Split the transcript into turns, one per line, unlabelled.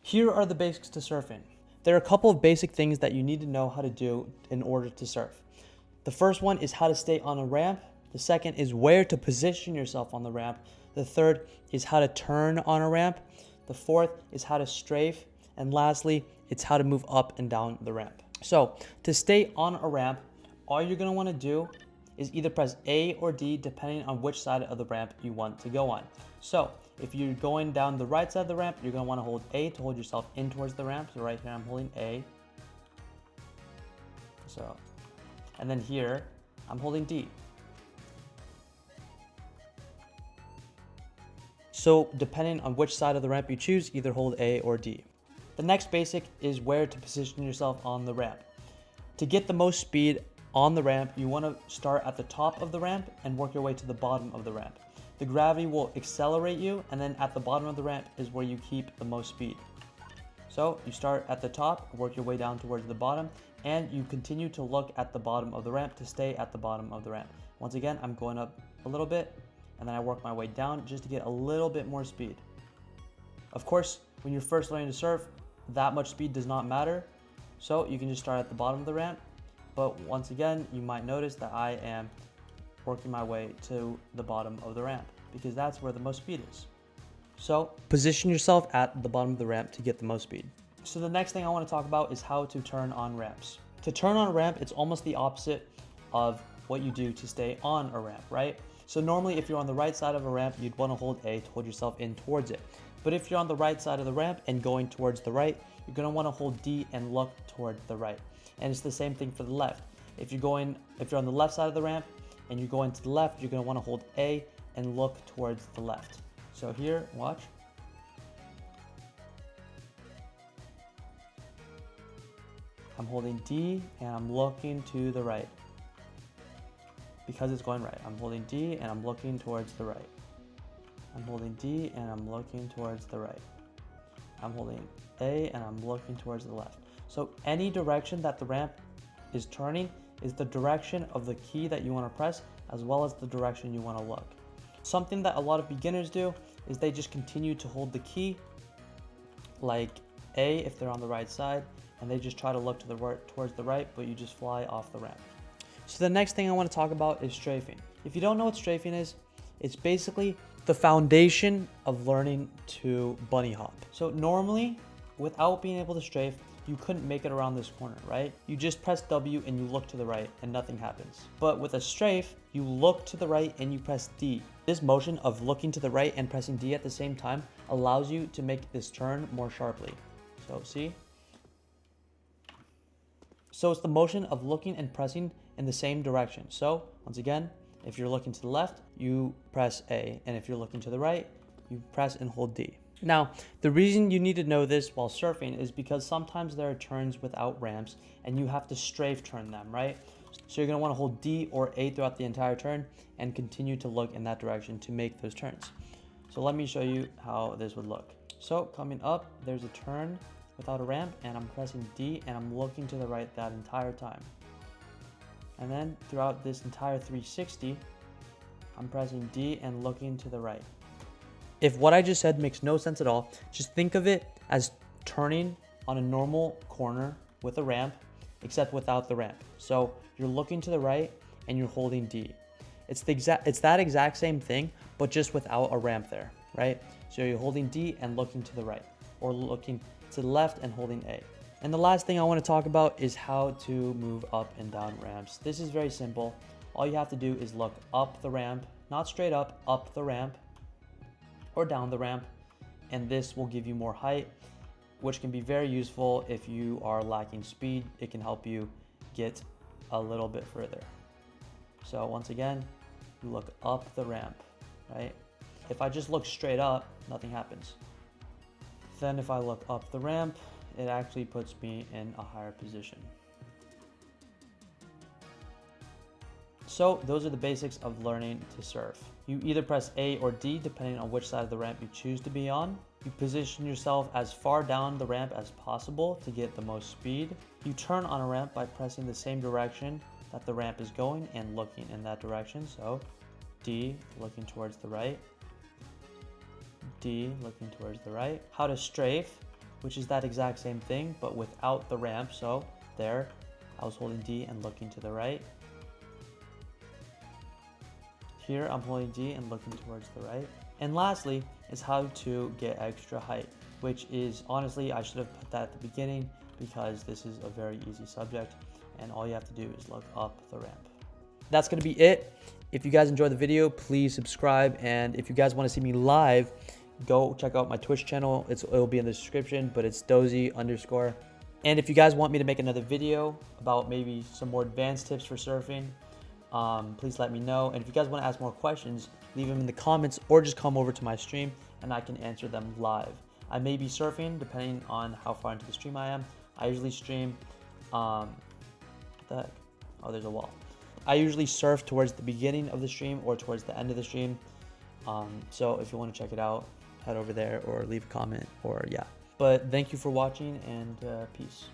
Here are the basics to surfing. There are a couple of basic things that you need to know how to do in order to surf. The first one is how to stay on a ramp. The second is where to position yourself on the ramp. The third is how to turn on a ramp. The fourth is how to strafe. And lastly, it's how to move up and down the ramp. So to stay on a ramp, all you're gonna wanna do is either press A or D depending on which side of the ramp you want to go on. So if you're going down the right side of the ramp, you're gonna wanna hold A to hold yourself in towards the ramp. So right here, I'm holding A. So, and then here, I'm holding D. So depending on which side of the ramp you choose, either hold A or D. The next basic is where to position yourself on the ramp. To get the most speed on the ramp, you want to start at the top of the ramp and work your way to the bottom of the ramp. The gravity will accelerate you, and then at the bottom of the ramp is where you keep the most speed. So you start at the top, work your way down towards the bottom, and you continue to look at the bottom of the ramp to stay at the bottom of the ramp. Once again, I'm going up a little bit, and then I work my way down just to get a little bit more speed. Of course, when you're first learning to surf, that much speed does not matter. So you can just start at the bottom of the ramp. But once again, you might notice that I am working my way to the bottom of the ramp because that's where the most speed is. So position yourself at the bottom of the ramp to get the most speed. So the next thing I want to talk about is how to turn on ramps. To turn on a ramp, it's almost the opposite of what you do to stay on a ramp, right? So normally if you're on the right side of a ramp, you'd want to hold A to hold yourself in towards it. But if you're on the right side of the ramp and going towards the right, you're going to want to hold D and look toward the right. And it's the same thing for the left. If you're on the left side of the ramp and you're going to the left, you're going to want to hold A and look towards the left. So here, watch. I'm holding D and I'm looking to the right. Because it's going right. I'm holding D and I'm looking towards the right. I'm holding D and I'm looking towards the right. I'm holding A and I'm looking towards the left. So any direction that the ramp is turning is the direction of the key that you want to press as well as the direction you want to look. Something that a lot of beginners do is they just continue to hold the key like A if they're on the right side, and they just try to look to the right, towards the right, but you just fly off the ramp. So the next thing I want to talk about is strafing. If you don't know what strafing is, it's basically the foundation of learning to bunny hop. So normally, without being able to strafe, you couldn't make it around this corner, right? You just press W and you look to the right and nothing happens. But with a strafe, you look to the right and you press D. This motion of looking to the right and pressing D at the same time allows you to make this turn more sharply. So see? So it's the motion of looking and pressing in the same direction. So once again, if you're looking to the left, you press A. And if you're looking to the right, you press and hold D. Now, the reason you need to know this while surfing is because sometimes there are turns without ramps and you have to strafe turn them, right? So you're gonna wanna hold D or A throughout the entire turn and continue to look in that direction to make those turns. So let me show you how this would look. So coming up, there's a turn without a ramp and I'm pressing D and I'm looking to the right that entire time. And then throughout this entire 360, I'm pressing D and looking to the right. If what I just said makes no sense at all, just think of it as turning on a normal corner with a ramp, except without the ramp. So you're looking to the right and you're holding D. It's that exact same thing, but just without a ramp there, right? So you're holding D and looking to the right, or looking to the left and holding A. And the last thing I want to talk about is how to move up and down ramps. This is very simple. All you have to do is look up the ramp, not straight up the ramp, or down the ramp, and this will give you more height, which can be very useful if you are lacking speed. It can help you get a little bit further. So once again, you look up the ramp, right? If I just look straight up, nothing happens. Then if I look up the ramp, it actually puts me in a higher position. So those are the basics of learning to surf. You either press A or D depending on which side of the ramp you choose to be on. You position yourself as far down the ramp as possible to get the most speed. You turn on a ramp by pressing the same direction that the ramp is going and looking in that direction. So D, looking towards the right. D, looking towards the right. How to strafe. which is that exact same thing, but without the ramp. So there, I was holding D and looking to the right. Here, I'm holding D and looking towards the right. And lastly is how to get extra height, which is honestly, I should have put that at the beginning because this is a very easy subject and all you have to do is look up the ramp. That's gonna be it. If you guys enjoyed the video, please subscribe. And if you guys wanna see me live, go check out my Twitch channel. It'll be in the description, but it's dozy_. And if you guys want me to make another video about maybe some more advanced tips for surfing, please let me know. And if you guys want to ask more questions, leave them in the comments or just come over to my stream and I can answer them live. I may be surfing depending on how far into the stream I am. I usually stream, what the heck? Oh, there's a wall. I usually surf towards the beginning of the stream or towards the end of the stream. So if you want to check it out, head over there or leave a comment or yeah. But thank you for watching and peace.